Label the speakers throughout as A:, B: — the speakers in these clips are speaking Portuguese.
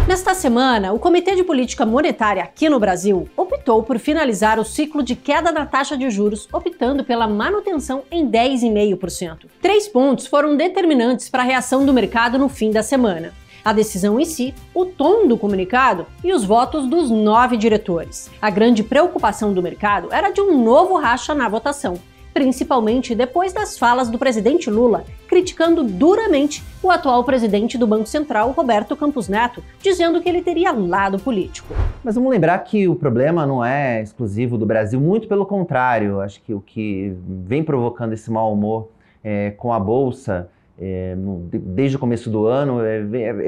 A: Nesta semana, o Comitê de Política Monetária aqui no Brasil optou por finalizar o ciclo de queda da taxa de juros, optando pela manutenção em 10,5%. 3 pontos foram determinantes para a reação do mercado no fim da semana: a decisão em si, o tom do comunicado e os votos dos 9 diretores. A grande preocupação do mercado era de um novo racha na votação, principalmente depois das falas do presidente Lula, criticando duramente o atual presidente do Banco Central, Roberto Campos Neto, dizendo que ele teria lado político.
B: Mas vamos lembrar que o problema não é exclusivo do Brasil, muito pelo contrário. Acho que o que vem provocando esse mau humor com a Bolsa desde o começo do ano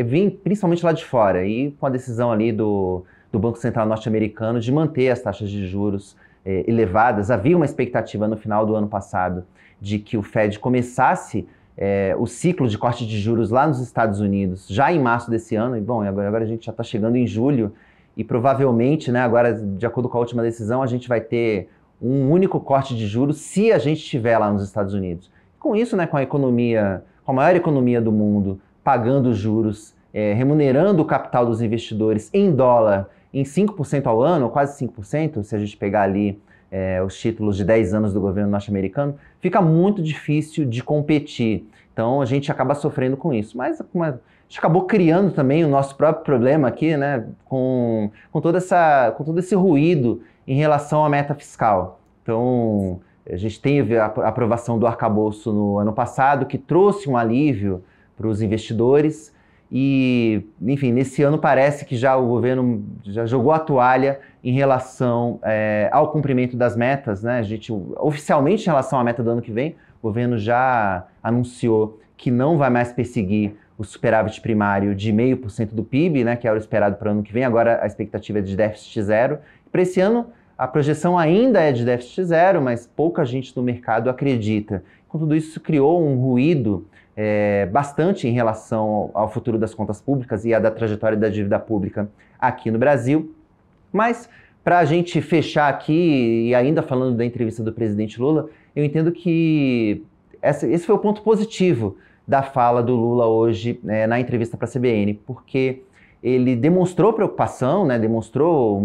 B: vem principalmente lá de fora, e com a decisão ali do Banco Central norte-americano de manter as taxas de juros elevadas. Havia uma expectativa no final do ano passado de que o Fed começasse o ciclo de corte de juros lá nos Estados Unidos já em março desse ano, e bom, agora a gente já está chegando em julho, e provavelmente, né, agora, de acordo com a última decisão, a gente vai ter um único corte de juros se a gente estiver lá nos Estados Unidos. Com isso, né, com a maior economia do mundo, pagando juros, remunerando o capital dos investidores em dólar em 5% ao ano, ou quase 5%, se a gente pegar ali os títulos de 10 anos do governo norte-americano, fica muito difícil de competir. Então a gente acaba sofrendo com isso. Mas a gente acabou criando também o nosso próprio problema aqui, né, com todo esse ruído em relação à meta fiscal. Então a gente teve a aprovação do arcabouço no ano passado, que trouxe um alívio para os investidores. E, enfim, nesse ano parece que já o governo já jogou a toalha em relação ao cumprimento das metas, né? A gente, oficialmente, em relação à meta do ano que vem, o governo já anunciou que não vai mais perseguir o superávit primário de 0,5% do PIB, né, que era o esperado para o ano que vem. Agora a expectativa é de déficit zero. Para esse ano, a projeção ainda é de déficit zero, mas pouca gente no mercado acredita. Com tudo isso, criou um ruído bastante em relação ao futuro das contas públicas e a da trajetória da dívida pública aqui no Brasil. Mas, para a gente fechar aqui, e ainda falando da entrevista do presidente Lula, eu entendo que esse foi o ponto positivo da fala do Lula hoje na entrevista para a CBN, porque ele demonstrou preocupação, né, demonstrou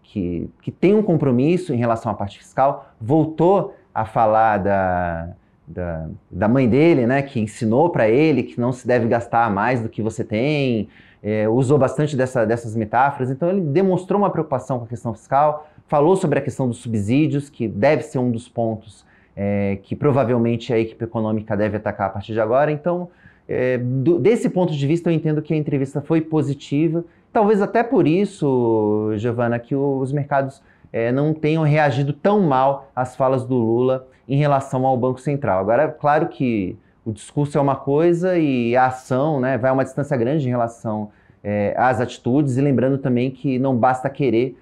B: que tem um compromisso em relação à parte fiscal, voltou a falar da mãe dele, né, que ensinou para ele que não se deve gastar mais do que você tem, usou bastante dessas metáforas. Então ele demonstrou uma preocupação com a questão fiscal, falou sobre a questão dos subsídios, que deve ser um dos pontos que provavelmente a equipe econômica deve atacar a partir de agora. Então, desse ponto de vista, eu entendo que a entrevista foi positiva. Talvez até por isso, Giovana, que os mercados não tenham reagido tão mal às falas do Lula em relação ao Banco Central. Agora, claro que o discurso é uma coisa e a ação, né, vai a uma distância grande em relação às atitudes, e lembrando também que não basta querer,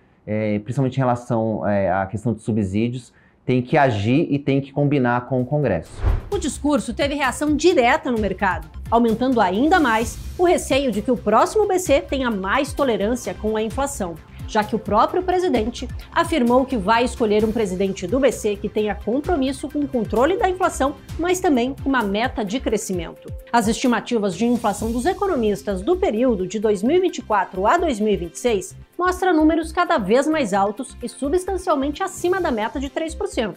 B: principalmente em relação à questão de subsídios, tem que agir e tem que combinar com o Congresso.
A: O discurso teve reação direta no mercado, aumentando ainda mais o receio de que o próximo BC tenha mais tolerância com a inflação, já que o próprio presidente afirmou que vai escolher um presidente do BC que tenha compromisso com o controle da inflação, mas também uma meta de crescimento. As estimativas de inflação dos economistas do período de 2024 a 2026 mostram números cada vez mais altos e substancialmente acima da meta de 3%.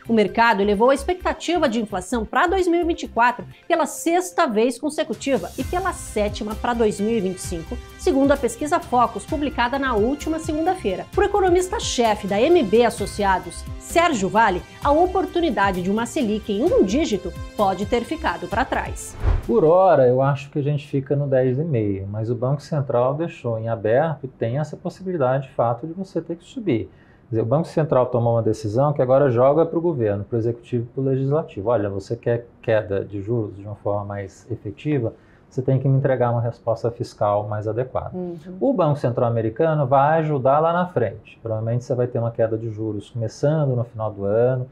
A: O mercado elevou a expectativa de inflação para 2024 pela 6ª vez consecutiva e pela 7ª para 2025, segundo a pesquisa Focus, publicada na última segunda-feira. Para o economista-chefe da MB Associados, Sérgio Vale, a oportunidade de uma Selic em 1 dígito pode ter ficado para trás.
C: Por hora, eu acho que a gente fica no 10,5, mas o Banco Central deixou em aberto e tem essa possibilidade, de fato, de você ter que subir. Quer dizer, o Banco Central tomou uma decisão que agora joga para o governo, para o executivo e para o legislativo. Olha, você quer queda de juros de uma forma mais efetiva, você tem que me entregar uma resposta fiscal mais adequada. O Banco Central americano vai ajudar lá na frente. Provavelmente você vai ter uma queda de juros começando no final do ano,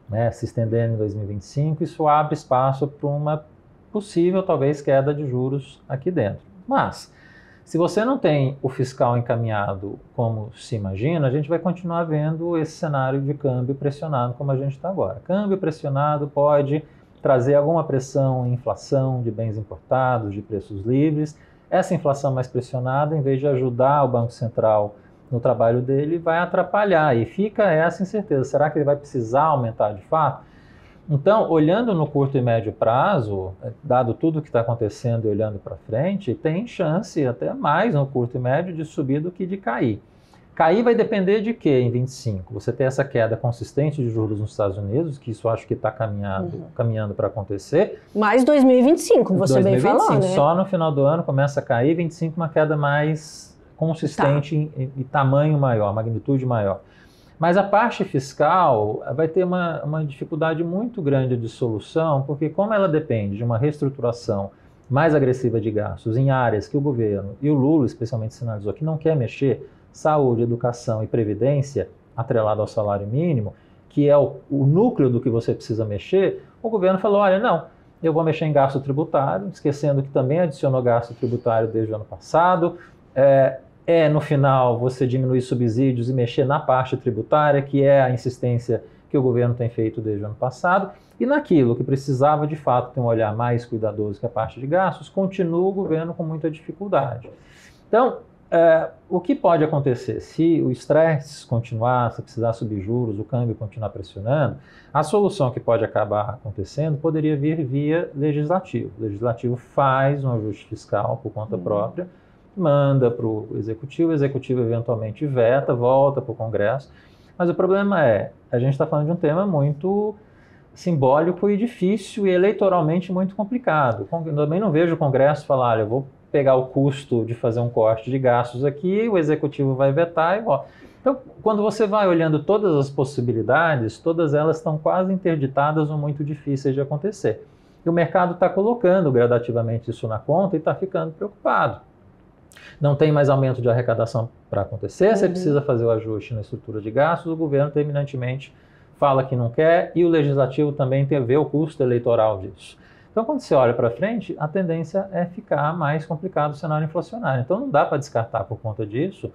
C: né, se estendendo em 2025. Isso abre espaço para uma possível, talvez, queda de juros aqui dentro. Mas, se você não tem o fiscal encaminhado como se imagina, a gente vai continuar vendo esse cenário de câmbio pressionado como a gente está agora. Câmbio pressionado pode trazer alguma pressão em inflação de bens importados, de preços livres, essa inflação mais pressionada, em vez de ajudar o Banco Central no trabalho dele, vai atrapalhar. E fica essa incerteza. Será que ele vai precisar aumentar de fato? Então, olhando no curto e médio prazo, dado tudo o que está acontecendo e olhando para frente, tem chance até mais no curto e médio de subir do que de cair. Cair vai depender de quê em 25? Você tem essa queda consistente de juros nos Estados Unidos, que isso acho que está caminhando para acontecer.
A: Mais 2025, você 2025, bem falou, né?
C: Só no final do ano começa a cair, 25 uma queda mais consistente e tamanho maior, magnitude maior. Mas a parte fiscal vai ter uma dificuldade muito grande de solução, porque como ela depende de uma reestruturação mais agressiva de gastos em áreas que o governo, e o Lula especialmente sinalizou que não quer mexer, saúde, educação e previdência, atrelado ao salário mínimo, que é o núcleo do que você precisa mexer, o governo falou, olha, não, eu vou mexer em gasto tributário, esquecendo que também adicionou gasto tributário desde o ano passado, no final, você diminuir subsídios e mexer na parte tributária, que é a insistência que o governo tem feito desde o ano passado, e naquilo que precisava, de fato, ter um olhar mais cuidadoso que a parte de gastos, continua o governo com muita dificuldade. Então, o que pode acontecer? Se o estresse continuar, se precisar subir juros, o câmbio continuar pressionando, a solução que pode acabar acontecendo poderia vir via legislativo. O legislativo faz um ajuste fiscal por conta própria, manda para o executivo eventualmente veta, volta para o Congresso. Mas o problema a gente está falando de um tema muito simbólico e difícil e eleitoralmente muito complicado. Eu também não vejo o Congresso falar, olha, eu vou pegar o custo de fazer um corte de gastos aqui, o executivo vai vetar e volta. Então, quando você vai olhando todas as possibilidades, todas elas estão quase interditadas ou muito difíceis de acontecer. E o mercado está colocando gradativamente isso na conta e está ficando preocupado. Não tem mais aumento de arrecadação para acontecer, você precisa fazer o ajuste na estrutura de gastos, o governo terminantemente fala que não quer e o legislativo também tem a ver o custo eleitoral disso. Então, quando você olha para frente, a tendência é ficar mais complicado o cenário inflacionário. Então, não dá para descartar por conta disso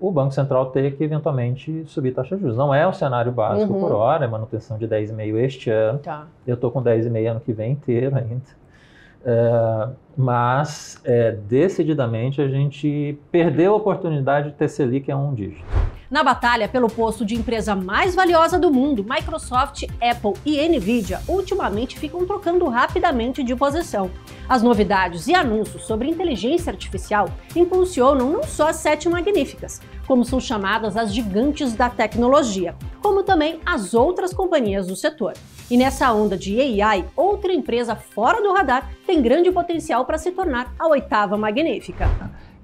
C: o Banco Central ter que eventualmente subir taxa de juros. Não é o cenário básico por hora, é manutenção de 10,5 este ano. Tá. Eu estou com 10,5 ano que vem inteiro ainda. Mas decididamente a gente perdeu a oportunidade de ter Selic a um dígito.
A: Na batalha pelo posto de empresa mais valiosa do mundo, Microsoft, Apple e Nvidia ultimamente ficam trocando rapidamente de posição. As novidades e anúncios sobre inteligência artificial impulsionam não só as 7 magníficas, como são chamadas as gigantes da tecnologia, como também as outras companhias do setor. E nessa onda de AI, outra empresa fora do radar tem grande potencial para se tornar a 8ª magnífica.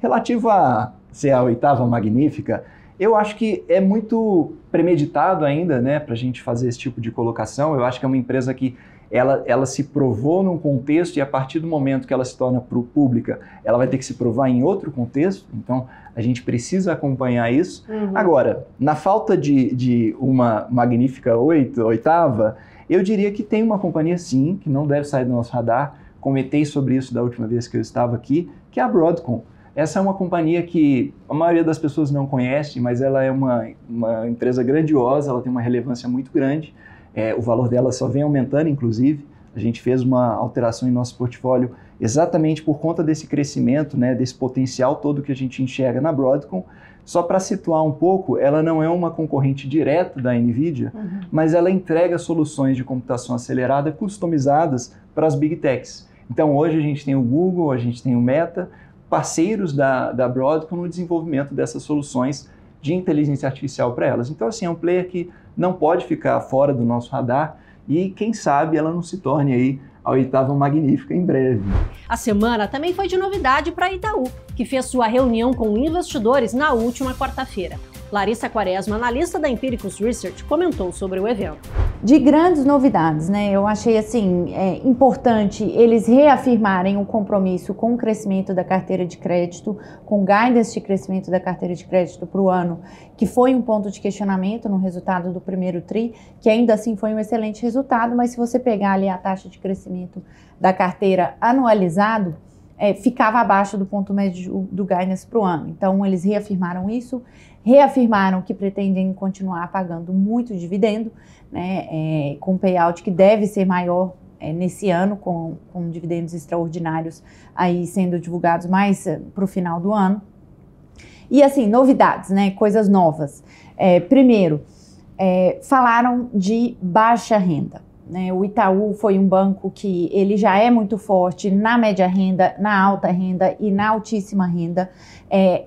D: Relativo a ser a 8ª magnífica, eu acho que é muito premeditado ainda, né, para a gente fazer esse tipo de colocação. Eu acho que é uma empresa que ela se provou num contexto e a partir do momento que ela se torna pública, ela vai ter que se provar em outro contexto. Então, a gente precisa acompanhar isso. Agora, na falta de uma magnífica 8ª, eu diria que tem uma companhia, sim, que não deve sair do nosso radar. Comentei sobre isso da última vez que eu estava aqui, que é a Broadcom. Essa é uma companhia que a maioria das pessoas não conhece, mas ela é uma empresa grandiosa, ela tem uma relevância muito grande. O valor dela só vem aumentando, inclusive. A gente fez uma alteração em nosso portfólio exatamente por conta desse crescimento, né, desse potencial todo que a gente enxerga na Broadcom. Só para situar um pouco, ela não é uma concorrente direta da Nvidia, mas ela entrega soluções de computação acelerada customizadas para as Big Techs. Então hoje a gente tem o Google, a gente tem o Meta, parceiros da Broadcom no desenvolvimento dessas soluções de inteligência artificial para elas. Então assim, é um player que não pode ficar fora do nosso radar e quem sabe ela não se torne aí a 8ª magnífica em breve.
A: A semana também foi de novidade para a Itaú, que fez sua reunião com investidores na última quarta-feira. Larissa Quaresma, analista da Empiricus Research, comentou sobre o evento.
E: De grandes novidades, né? Eu achei assim importante eles reafirmarem o compromisso com o crescimento da carteira de crédito, com guidance de crescimento da carteira de crédito para o ano, que foi um ponto de questionamento no resultado do primeiro TRI, que ainda assim foi um excelente resultado, mas se você pegar ali a taxa de crescimento da carteira anualizado, ficava abaixo do ponto médio do guidance para o ano. Então, eles reafirmaram isso, reafirmaram que pretendem continuar pagando muito dividendo, né, com payout que deve ser maior nesse ano, com dividendos extraordinários aí sendo divulgados mais para o final do ano. E assim, novidades, né? Coisas novas. Primeiro, falaram de baixa renda. Né? O Itaú foi um banco que ele já é muito forte na média renda, na alta renda e na altíssima renda.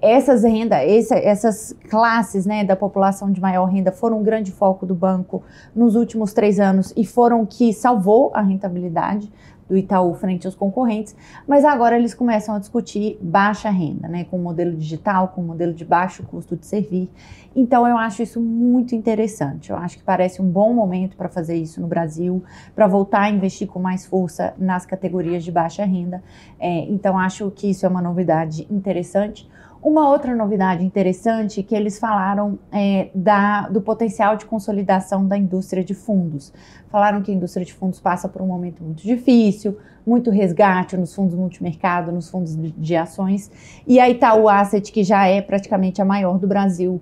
E: Essas classes, né, da população de maior renda foram um grande foco do banco nos últimos 3 anos e foram que salvou a rentabilidade do Itaú frente aos concorrentes, mas agora eles começam a discutir baixa renda, né, com o modelo digital, com o modelo de baixo custo de servir. Então eu acho isso muito interessante, eu acho que parece um bom momento para fazer isso no Brasil, para voltar a investir com mais força nas categorias de baixa renda, então acho que isso é uma novidade interessante. Uma outra novidade interessante que eles falaram do potencial de consolidação da indústria de fundos. Falaram que a indústria de fundos passa por um momento muito difícil, muito resgate nos fundos multimercado, nos fundos de ações, e a Itaú Asset, que já é praticamente a maior do Brasil,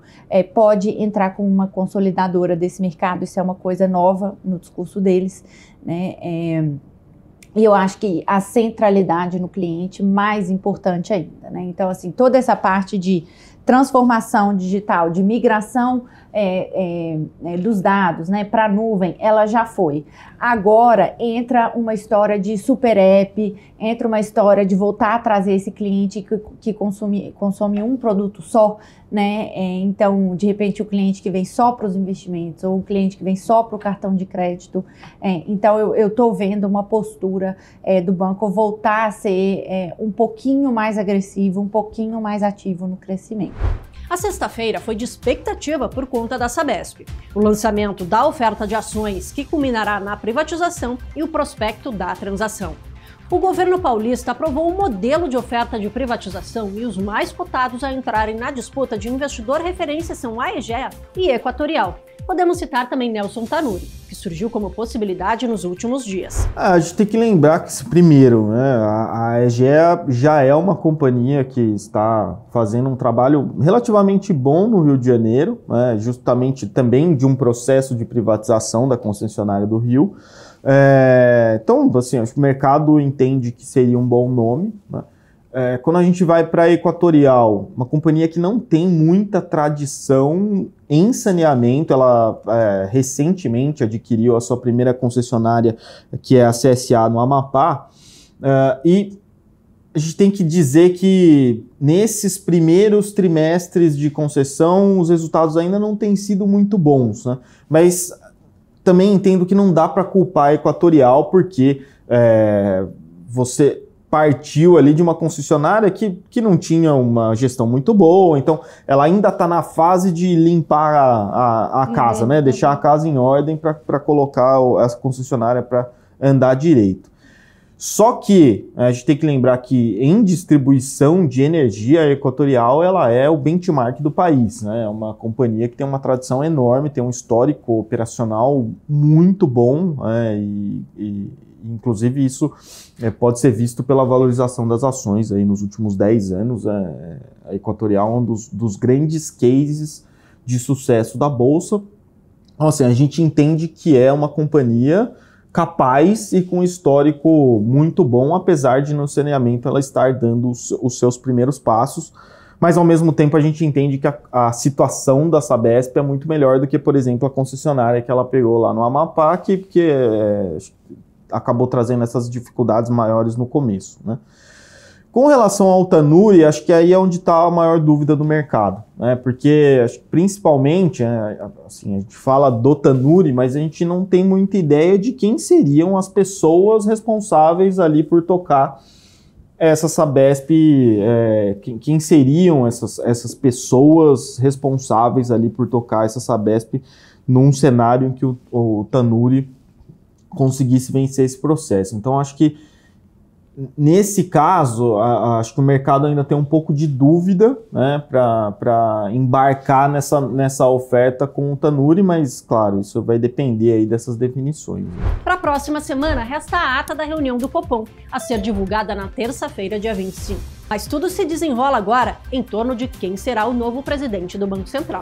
E: pode entrar como uma consolidadora desse mercado. Isso é uma coisa nova no discurso deles, né? E eu acho que a centralidade no cliente mais importante ainda, né? Então, assim, toda essa parte de transformação digital, de migração dos dados, né, para a nuvem, ela já foi. Agora entra uma história de super app, entra uma história de voltar a trazer esse cliente que consome um produto só, né? Então, de repente, o cliente que vem só para os investimentos ou o cliente que vem só para o cartão de crédito. Então, eu estou vendo uma postura do banco voltar a ser um pouquinho mais agressivo, um pouquinho mais ativo no crescimento.
A: A sexta-feira foi de expectativa por conta da Sabesp, o lançamento da oferta de ações que culminará na privatização e o prospecto da transação. O governo paulista aprovou um modelo de oferta de privatização e os mais cotados a entrarem na disputa de investidor referência são a Egea e Equatorial. Podemos citar também Nelson Tanuri, que surgiu como possibilidade nos últimos dias.
F: A gente tem que lembrar que, primeiro, né, a Egea já é uma companhia que está fazendo um trabalho relativamente bom no Rio de Janeiro, né, justamente também de um processo de privatização da concessionária do Rio. Então, assim, acho que o mercado entende que seria um bom nome, né? Quando a gente vai para a Equatorial, uma companhia que não tem muita tradição em saneamento, ela recentemente adquiriu a sua primeira concessionária, que é a CSA no Amapá, e a gente tem que dizer que nesses primeiros trimestres de concessão, os resultados ainda não têm sido muito bons, né? Mas também entendo que não dá para culpar a Equatorial, porque você partiu ali de uma concessionária que não tinha uma gestão muito boa, então ela ainda está na fase de limpar a casa, né? Deixar a casa em ordem para colocar essa concessionária para andar direito. Só que a gente tem que lembrar que em distribuição de energia, a Equatorial ela é o benchmark do país, né? É uma companhia que tem uma tradição enorme, tem um histórico operacional muito bom, inclusive isso pode ser visto pela valorização das ações aí nos últimos 10 anos. A Equatorial é um dos grandes cases de sucesso da Bolsa. Então, assim, a gente entende que é uma companhia capaz e com histórico muito bom, apesar de no saneamento ela estar dando os seus primeiros passos. Mas, ao mesmo tempo, a gente entende que a situação da Sabesp é muito melhor do que, por exemplo, a concessionária que ela pegou lá no Amapá, que acabou trazendo essas dificuldades maiores no começo, né? Com relação ao Tanuri, acho que aí é onde está a maior dúvida do mercado, né? Porque acho que principalmente, assim, a gente fala do Tanuri, mas a gente não tem muita ideia de quem seriam as pessoas responsáveis ali por tocar essa Sabesp, quem seriam essas pessoas responsáveis ali por tocar essa Sabesp num cenário em que o Tanuri conseguisse vencer esse processo. Então, acho que nesse caso, acho que o mercado ainda tem um pouco de dúvida, né, para embarcar nessa oferta com o Tanuri, mas, claro, isso vai depender aí dessas definições.
A: Para a próxima semana, resta a ata da reunião do Copom, a ser divulgada na terça-feira, dia 25. Mas tudo se desenrola agora em torno de quem será o novo presidente do Banco Central.